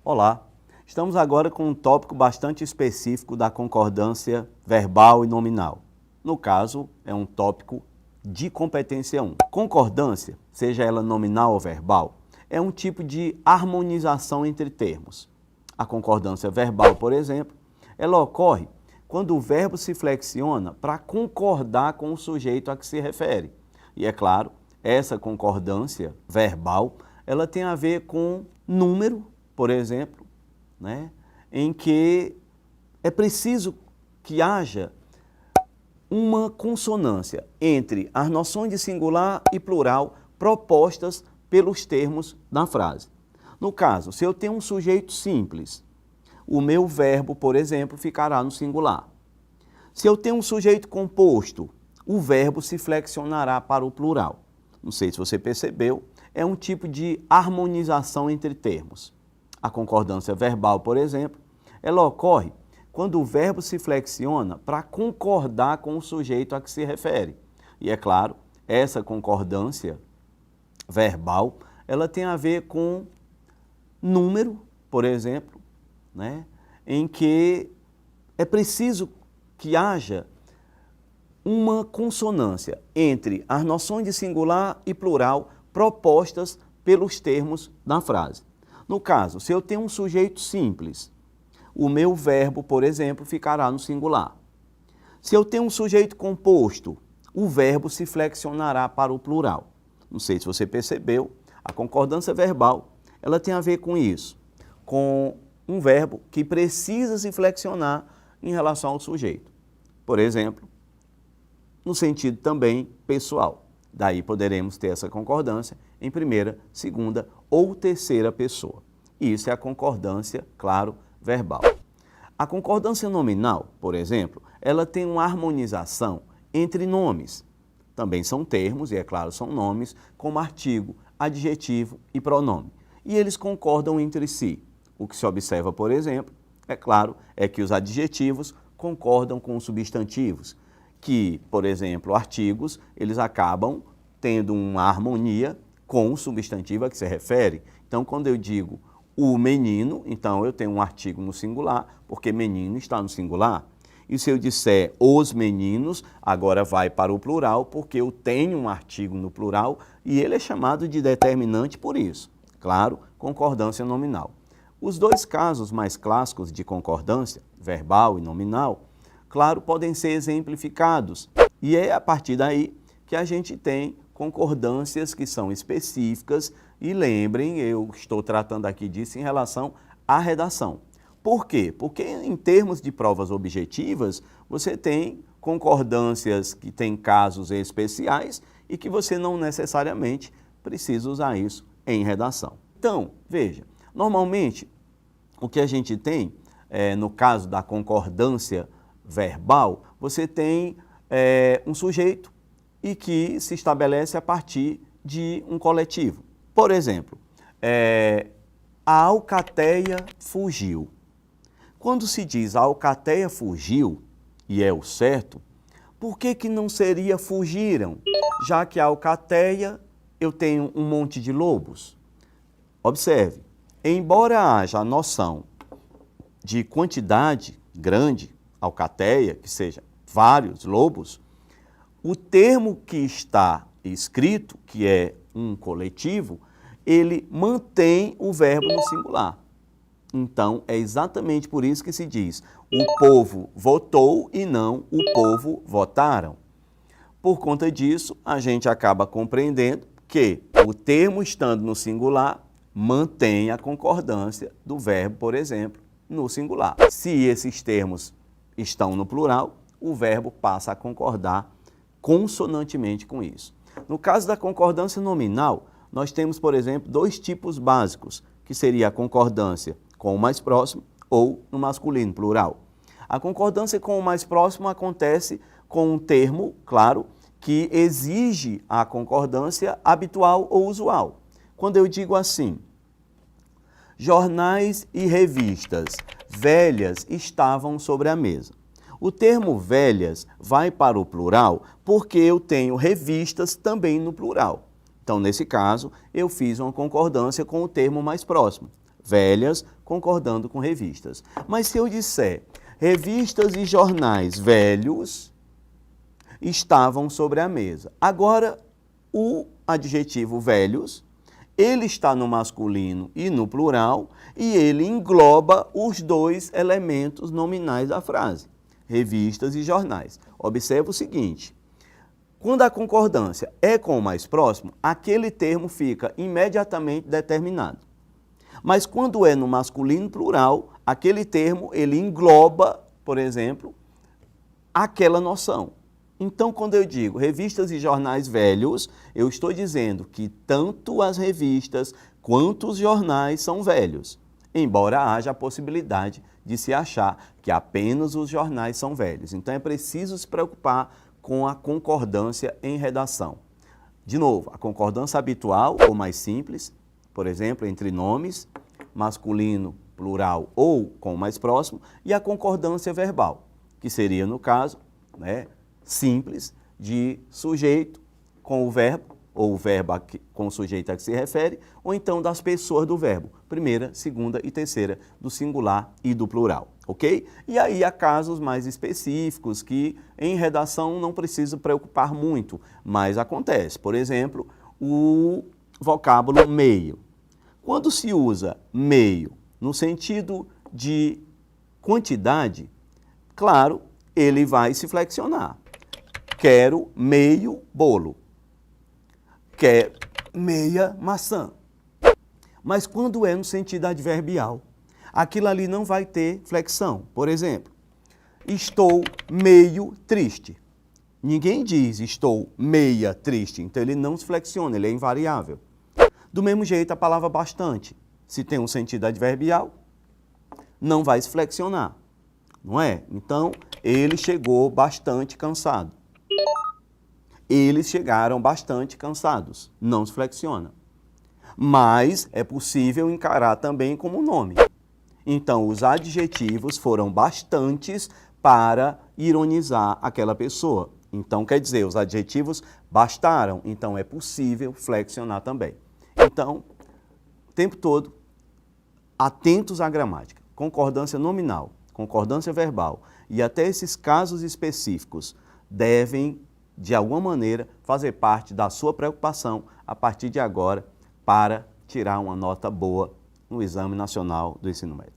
Olá, estamos agora com um tópico bastante específico da concordância verbal e nominal. No caso, é um tópico de competência 1. Concordância, seja ela nominal ou verbal, é um tipo de harmonização entre termos. A concordância verbal, por exemplo, ela ocorre quando o verbo se flexiona para concordar com o sujeito a que se refere. E é claro, essa concordância verbal, ela tem a ver com número, por exemplo, em que é preciso que haja uma consonância entre as noções de singular e plural propostas pelos termos da frase. No caso, se eu tenho um sujeito simples, o meu verbo, por exemplo, ficará no singular. Se eu tenho um sujeito composto, o verbo se flexionará para o plural. Não sei se você percebeu, é um tipo de harmonização entre termos. A concordância verbal, por exemplo, ela ocorre quando o verbo se flexiona para concordar com o sujeito a que se refere. E é claro, essa concordância verbal, ela tem a ver com número, por exemplo, em que é preciso que haja uma consonância entre as noções de singular e plural propostas pelos termos da frase. No caso, se eu tenho um sujeito simples, o meu verbo, por exemplo, ficará no singular. Se eu tenho um sujeito composto, o verbo se flexionará para o plural. Não sei se você percebeu, a concordância verbal, ela tem a ver com isso, com um verbo que precisa se flexionar em relação ao sujeito. Por exemplo, no sentido também pessoal. Daí poderemos ter essa concordância em primeira, segunda ou terceira pessoa. Isso é a concordância, claro, verbal. A concordância nominal, por exemplo, ela tem uma harmonização entre nomes. Também são termos, e é claro, são nomes, como artigo, adjetivo e pronome. E eles concordam entre si. O que se observa, por exemplo, é claro, é que os adjetivos concordam com os substantivos, que, por exemplo, artigos, eles acabam tendo uma harmonia com o substantivo a que se refere. Então, quando eu digo o menino, então eu tenho um artigo no singular, porque menino está no singular. E se eu disser os meninos, agora vai para o plural, porque eu tenho um artigo no plural e ele é chamado de determinante por isso. Claro, concordância nominal. Os dois casos mais clássicos de concordância, verbal e nominal, claro, podem ser exemplificados. E é a partir daí que a gente tem concordâncias que são específicas. E lembrem, eu estou tratando aqui disso em relação à redação. Por quê? Porque em termos de provas objetivas, você tem concordâncias que têm casos especiais e que você não necessariamente precisa usar isso em redação. Então, veja, normalmente o que a gente tem, no caso da concordância verbal, você tem um sujeito e que se estabelece a partir de um coletivo. Por exemplo, a alcateia fugiu. Quando se diz a alcateia fugiu, e é o certo, por que não seria fugiram? Já que a alcateia eu tenho um monte de lobos. Observe, embora haja a noção de quantidade grande, alcateia, que seja vários lobos, o termo que está escrito, que é um coletivo, ele mantém o verbo no singular. Então, é exatamente por isso que se diz o povo votou e não o povo votaram. Por conta disso, a gente acaba compreendendo que o termo estando no singular mantém a concordância do verbo, por exemplo, no singular. Se esses termos estão no plural, o verbo passa a concordar consonantemente com isso. No caso da concordância nominal, nós temos, por exemplo, dois tipos básicos, que seria a concordância com o mais próximo ou no masculino plural. A concordância com o mais próximo acontece com um termo, claro, que exige a concordância habitual ou usual. Quando eu digo assim, jornais e revistas velhas estavam sobre a mesa. O termo velhas vai para o plural porque eu tenho revistas também no plural. Então, nesse caso, eu fiz uma concordância com o termo mais próximo, velhas, concordando com revistas. Mas se eu disser revistas e jornais velhos estavam sobre a mesa. Agora, o adjetivo velhos, ele está no masculino e no plural, e ele engloba os dois elementos nominais da frase, revistas e jornais. Observe o seguinte, quando a concordância é com o mais próximo, aquele termo fica imediatamente determinado. Mas quando é no masculino plural, aquele termo ele engloba, por exemplo, aquela noção. Então, quando eu digo revistas e jornais velhos, eu estou dizendo que tanto as revistas quanto os jornais são velhos, embora haja a possibilidade de se achar que apenas os jornais são velhos. Então, é preciso se preocupar com a concordância em redação. De novo, a concordância habitual ou mais simples, por exemplo, entre nomes, masculino, plural ou com o mais próximo, e a concordância verbal, que seria, no caso, simples, de sujeito com o verbo, ou o verbo com o sujeito a que se refere, ou então das pessoas do verbo, primeira, segunda e terceira, do singular e do plural, ok? E aí há casos mais específicos que em redação não precisa preocupar muito, mas acontece. Por exemplo, o vocábulo meio. Quando se usa meio no sentido de quantidade, claro, ele vai se flexionar. Quero meio bolo. Quero meia maçã. Mas quando é no sentido adverbial, aquilo ali não vai ter flexão. Por exemplo, estou meio triste. Ninguém diz estou meia triste, então ele não se flexiona, ele é invariável. Do mesmo jeito, a palavra bastante, se tem um sentido adverbial, não vai se flexionar, não é? Então, ele chegou bastante cansado. Eles chegaram bastante cansados, não se flexiona. Mas é possível encarar também como nome. Então, os adjetivos foram bastantes para ironizar aquela pessoa. Então, quer dizer, os adjetivos bastaram, então é possível flexionar também. Então, o tempo todo, atentos à gramática. Concordância nominal, concordância verbal e até esses casos específicos devem, de alguma maneira, fazer parte da sua preocupação a partir de agora para tirar uma nota boa no Exame Nacional do Ensino Médio.